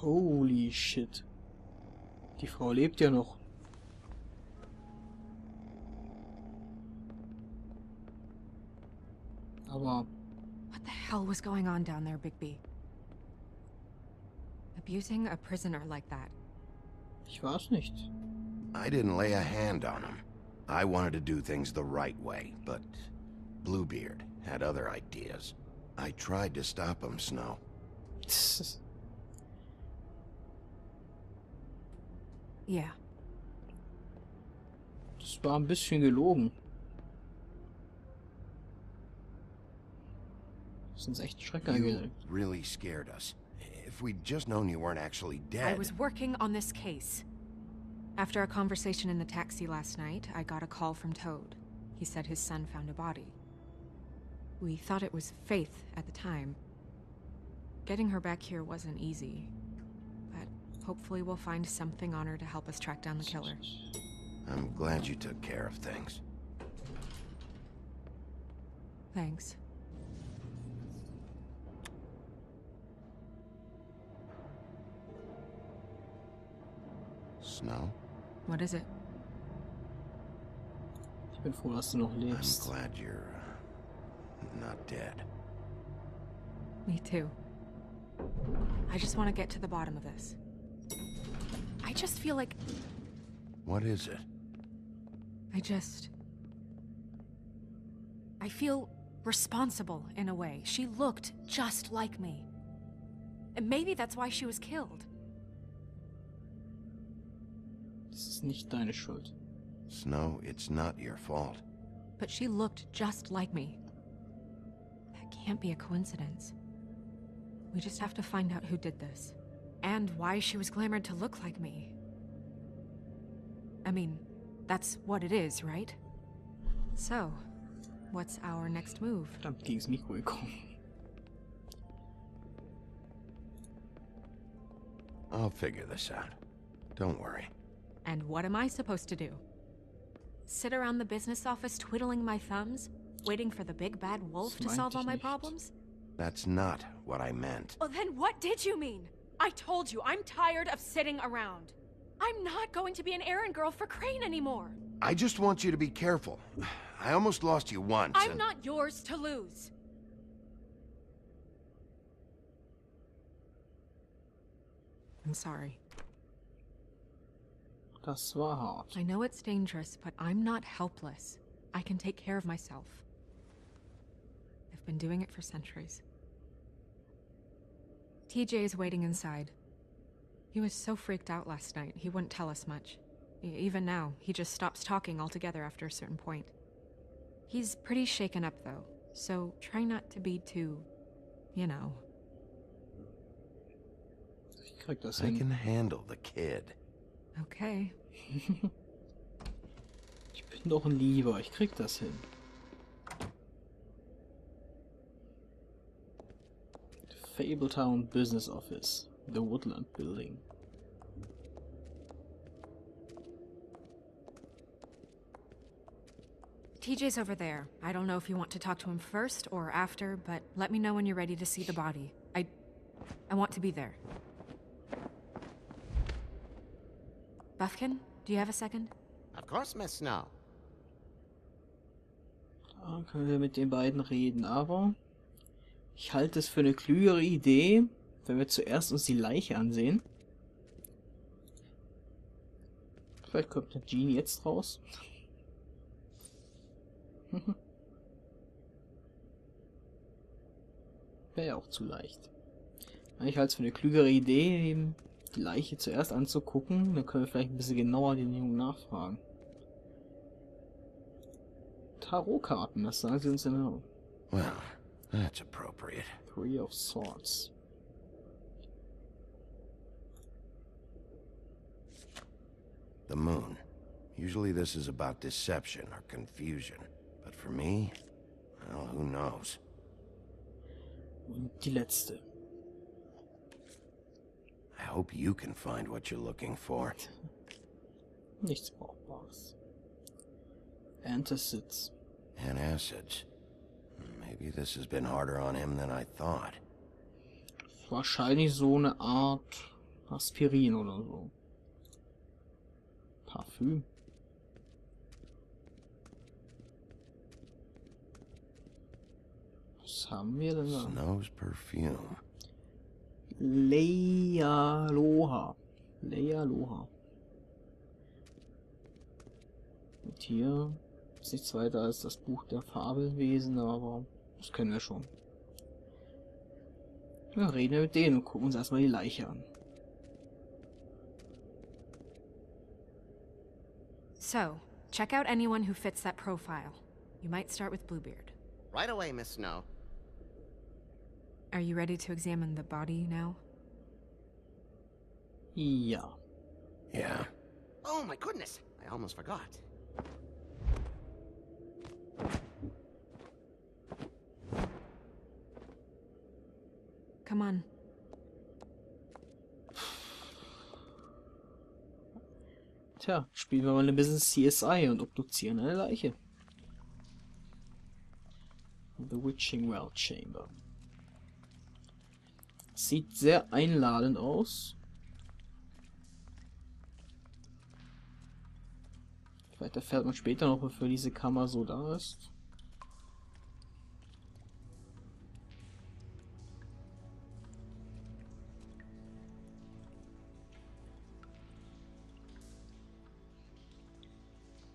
Holy shit. Die Frau lebt ja noch. Aber... What the hell was going on down there, Bigby? Abusing a prisoner like that. Ich weiß nicht. I didn't lay a hand on him. I wanted to do things the right way, but Bluebeard had other ideas. I tried to stop him, Snow. Yeah. Das war ein bisschen gelogen. Das ist echt schrecklich. You really scared us. If we'd just known you weren't actually dead. I was working on this case. After a conversation in the taxi last night, I got a call from Toad. He said his son found a body. We thought it was Faith at the time. Getting her back here wasn't easy, but hopefully we'll find something on her to help us track down the killer. I'm glad you took care of things. Thanks. Snow? What is it? Ich bin froh, dass du noch I'm lebst. glad you're not dead. Me too. I just want to get to the bottom of this. I just feel like... What is it? I feel responsible in a way. She looked just like me. And maybe that's why she was killed. Das ist nicht deine Schuld. Snow, it's not your fault. But she looked just like me. That can't be a coincidence. We just have to find out who did this. And why she was glamored to look like me. I mean, that's what it is, right? So, what's our next move? Verdammt, gegen's Mikro gekommen. I'll figure this out. Don't worry. And what am I supposed to do? Sit around the business office twiddling my thumbs, waiting for the big bad wolf to solve all my problems? That's not what I meant. Well, then what did you mean? I told you, I'm tired of sitting around. I'm not going to be an errand girl for Crane anymore. I just want you to be careful. I almost lost you once. I'm not yours to lose. I'm sorry. Das war hart. I know it's dangerous, but I'm not helpless. I can take care of myself. I've been doing it for centuries. TJ is waiting inside. He was so freaked out last night, he wouldn't tell us much. Even now, he just stops talking altogether after a certain point. He's pretty shaken up, though, so try not to be too, you know. Ich krieg das I hin. can handle the kid. Okay. Ich bin doch ein Lieber, ich krieg das hin. Fabletown Business Office, the Woodland Building. TJ's over there. I don't know if you want to talk to him first or after, but let me know when you're ready to see the body. I want to be there. Buffkin, do you have a second? Of course, Miss Snow. Da können wir mit den beiden reden, aber ich halte es für eine klügere Idee, wenn wir zuerst uns die Leiche ansehen. Vielleicht kommt der Genie jetzt raus. Wäre ja auch zu leicht. Ich halte es für eine klügere Idee, eben die Leiche zuerst anzugucken. Dann können wir vielleicht ein bisschen genauer den Jungen nachfragen. Tarotkarten, das sagen sie uns genau. Well, that's appropriate. Three of Swords. The moon. Usually this is about deception or confusion. But for me, well, who knows? Und die letzte. I hope you can find what you're looking for. Nichts Brauchbares. Antacids. Antacids. Maybe this has been harder on him than I thought. Wahrscheinlich so eine Art Aspirin oder so. Parfüm. Was haben wir denn da? Snow's perfume. Leiche. Und hier ist nichts weiter als das Buch der Fabelwesen, aber das kennen wir schon. Ja, reden wir mit denen und gucken uns erstmal die Leiche an. So, check out anyone who fits that profile. You might start with Bluebeard. Right away, Miss Snow. Are you ready to examine the body now? Ja. Yeah. Oh my goodness, I almost forgot. Come on. Tja, spielen wir mal ein bisschen CSI und obduzieren eine Leiche. The Witching Well Chamber. Sieht sehr einladend aus. Vielleicht erfährt man später noch, wofür diese Kammer so da ist.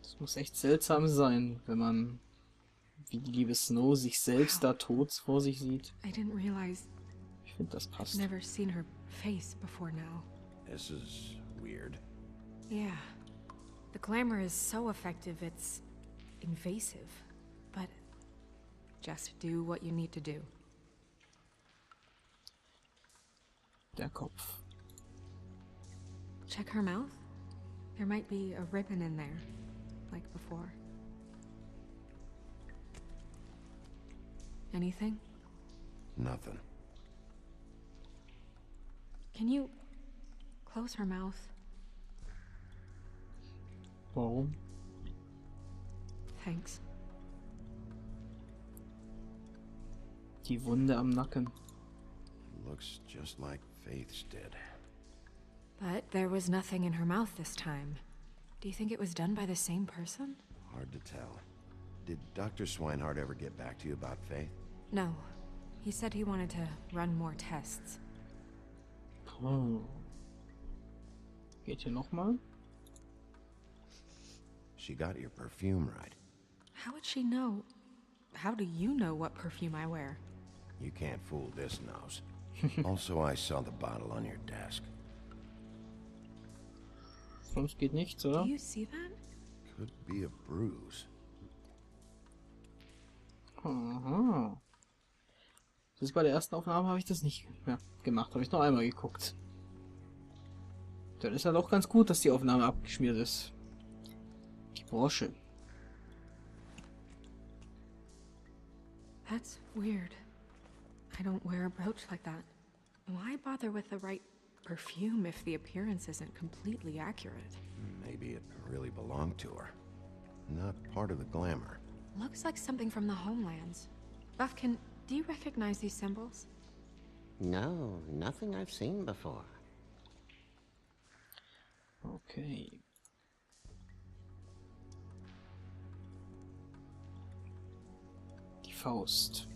Das muss echt seltsam sein, wenn man, wie die liebe Snow, sich selbst da tot vor sich sieht. I didn't realize Ich finde, das I've passt. never seen her face before now. This is weird. Yeah. The glamour is so effective, it's invasive. But just do what you need to do. Der Kopf. Check her mouth. There might be a ribbon in there, like before. Anything? Nothing. Can you close her mouth? Warum? Thanks. Die Wunde am Nacken. Looks just like Faith's did. But there was nothing in her mouth this time. Do you think it was done by the same person? Hard to tell. Did Dr. Swinehart ever get back to you about Faith? No. He said he wanted to run more tests. Oh. Geht hier nochmal? She got your perfume right. How would she know? How do you know what perfume I wear? You can't fool this nose. Also, I saw the bottle on your desk. Sonst geht nichts, Do oder? you see that? Could be a bruise. Aha. Das ist bei der ersten Aufnahme habe ich das nicht mehr gemacht. Habe ich noch einmal geguckt. Dann ist ja doch ganz gut, dass die Aufnahme abgeschmiert ist. Die Brosche. That's weird. I don't wear a brooch like that. Why bother with the right perfume if the appearance isn't completely accurate? Maybe it really belonged to her. Not part of the glamour. Looks like something from the homelands. Buffkin, do you recognize these symbols? No, nothing I've seen before. Okay. Die Faust.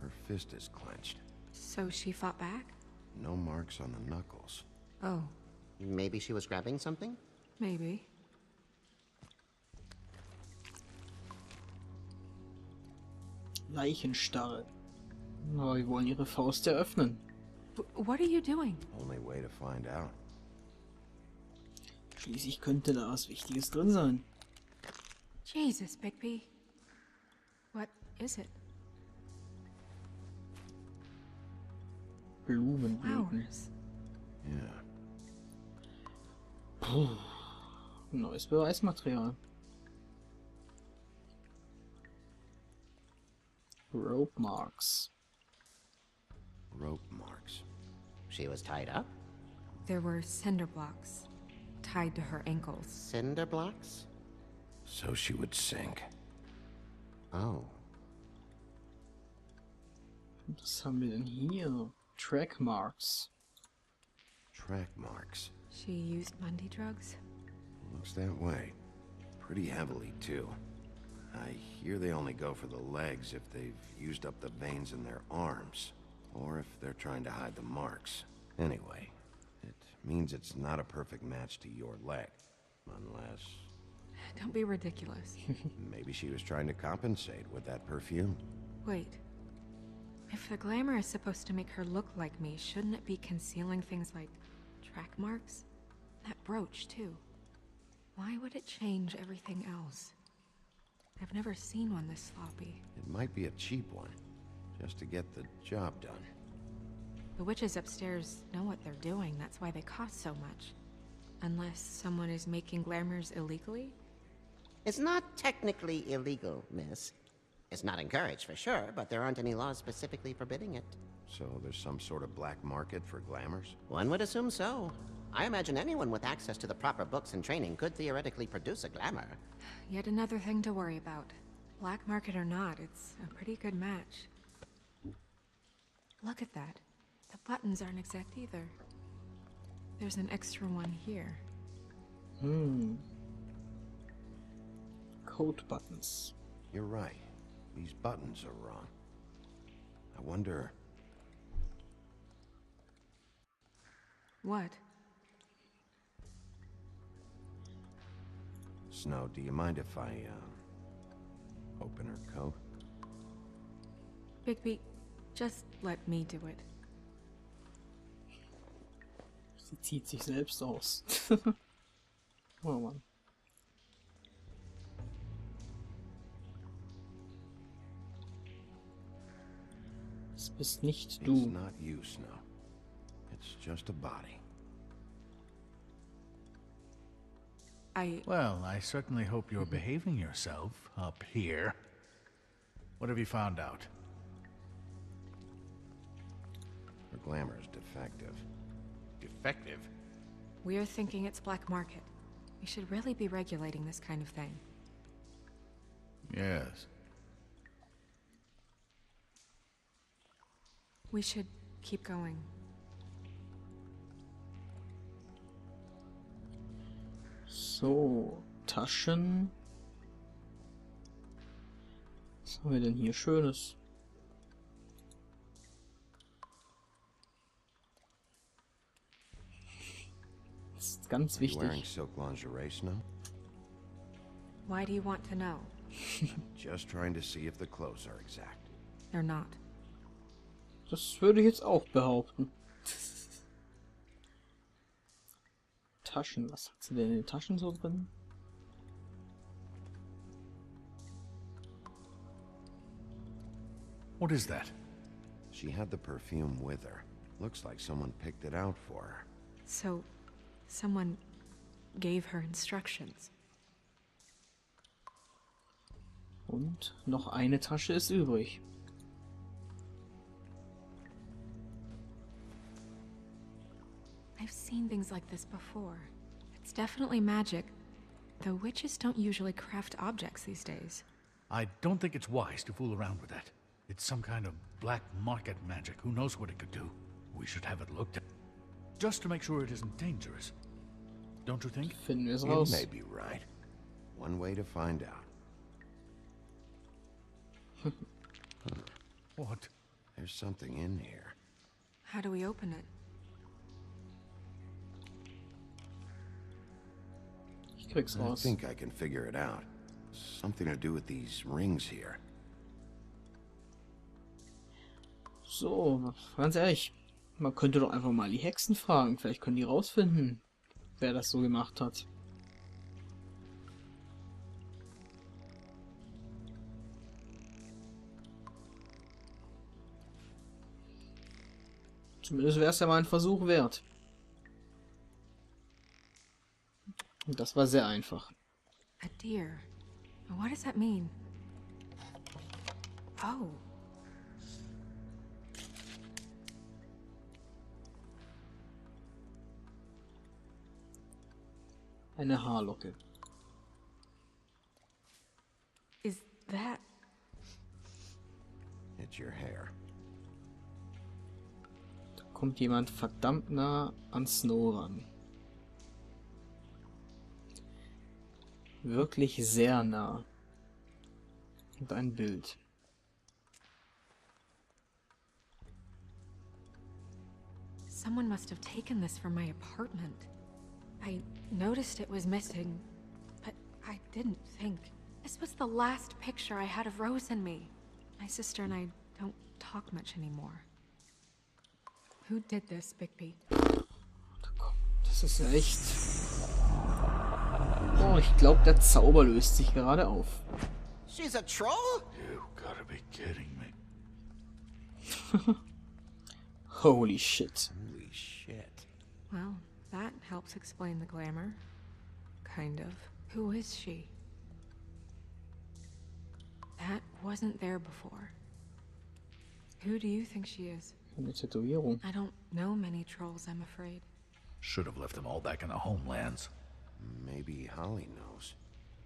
Her fist is clenched. So she fought back? No marks on the knuckles. Oh, Maybe she was grabbing something? maybe. Leichenstarre. Aber wir wollen ihre Faust eröffnen. What are you doing? Only way to find out. Schließlich könnte da was Wichtiges drin sein. Jesus, Bigby. What is it? Blumenblüten. Flowers. Yeah. Puh. Neues Beweismaterial. Rope marks. Rope marks. She was tied up? There were cinder blocks tied to her ankles. Cinder blocks? So she would sink. Oh. Was haben wir denn hier? Track marks. Track marks. She used Mundy drugs? Looks that way. Pretty heavily, too. I hear they only go for the legs if they've used up the veins in their arms, or if they're trying to hide the marks. Anyway, it means it's not a perfect match to your leg, unless... Don't be ridiculous. Maybe she was trying to compensate with that perfume. Wait. If the glamour is supposed to make her look like me, shouldn't it be concealing things like track marks? That brooch, too. Why would it change everything else? I've never seen one this sloppy. It might be a cheap one, just to get the job done. The witches upstairs know what they're doing, that's why they cost so much. Unless someone is making glamours illegally? It's not technically illegal, miss. It's not encouraged for sure, but there aren't any laws specifically forbidding it. So there's some sort of black market for glamours? One would assume so. I imagine anyone with access to the proper books and training could theoretically produce a glamour. Yet another thing to worry about. Black market or not, it's a pretty good match. Look at that. The buttons aren't exact either. There's an extra one here. Code buttons. You're right. These buttons are wrong. I wonder... What? Snow, do you mind if I, open her coat? Bigby, just let me do it. Sie zieht sich selbst aus. Oh Mann. Das bist nicht It's du. not you, Snow. It's just a body. Well, I certainly hope you're behaving yourself up here. What have you found out? Her glamour's defective. Defective? We're thinking it's black market. We should really be regulating this kind of thing. Yes. We should keep going. So, Taschen. Was haben wir denn hier Schönes? Das ist ganz Are you wearing wichtig. silk lingerie, Snow? Why do you want to know? Just trying to see if the clothes are exact. They're not. Das würde ich jetzt auch behaupten. Taschen, was hat sie denn in den Taschen so drin? What is that? She had the perfume with her. Looks like someone picked it out for her. So, someone gave her instructions. Und noch eine Tasche ist übrig. I've seen things like this before. It's definitely magic. The witches don't usually craft objects these days. I don't think it's wise to fool around with that. It's some kind of black market magic. Who knows what it could do? We should have it looked at. Just to make sure it isn't dangerous. Don't you think? Finden wir es You raus. may be right. One way to find out. What? There's something in here. How do we open it? Ich krieg's I raus. think I can figure it out. Something to do with these rings here. So, ganz ehrlich. Man könnte doch einfach mal die Hexen fragen. Vielleicht können die rausfinden, wer das so gemacht hat. Zumindest wäre es ja mal ein Versuch wert. Und das war sehr einfach. A deer. What does that mean? Oh. Eine Haarlocke. Is that... It's your hair. kommt jemand verdammt nah an Snow ran. Wirklich sehr nah. Und ein Bild. Someone must have taken this from my apartment. I noticed it was missing, but I didn't think. This was the last picture I had of Rose and me. My sister and I don't talk much anymore. Who did this, Bigby? Das ist ja echt... Oh, ich glaube, der Zauber löst sich gerade auf. She's a troll? You gotta be kidding me. Holy shit. Holy shit. Well, that helps explain the glamour. Kind of. Who is she? That wasn't there before. Who do you think she is? Eine Tätowierung. I don't know many trolls, I'm afraid. Should have left them all back in the homelands. Maybe Holly knows.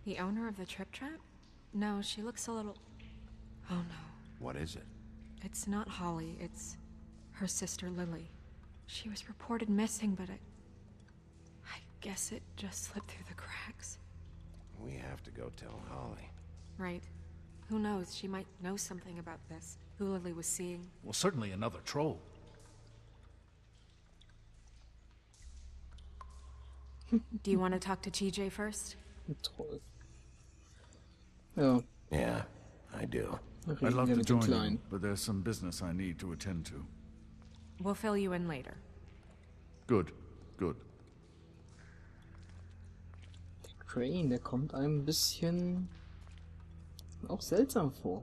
The owner of the Trip Trap? No, she looks a little... Oh no. What is it? It's not Holly, it's her sister Lily. She was reported missing, but I guess it just slipped through the cracks. We have to go tell Holly. Right. Who knows, she might know something about this. Who Lily was seeing. Well, certainly another troll. Do you want to talk to TJ first? Toll. Ja, Yeah, I do. I'd reden love wir to mit dem join you, Kleinen. but there's some business I need to attend to. We'll fill you in later. Good, good. Der Crane, der kommt einem ein bisschen auch seltsam vor.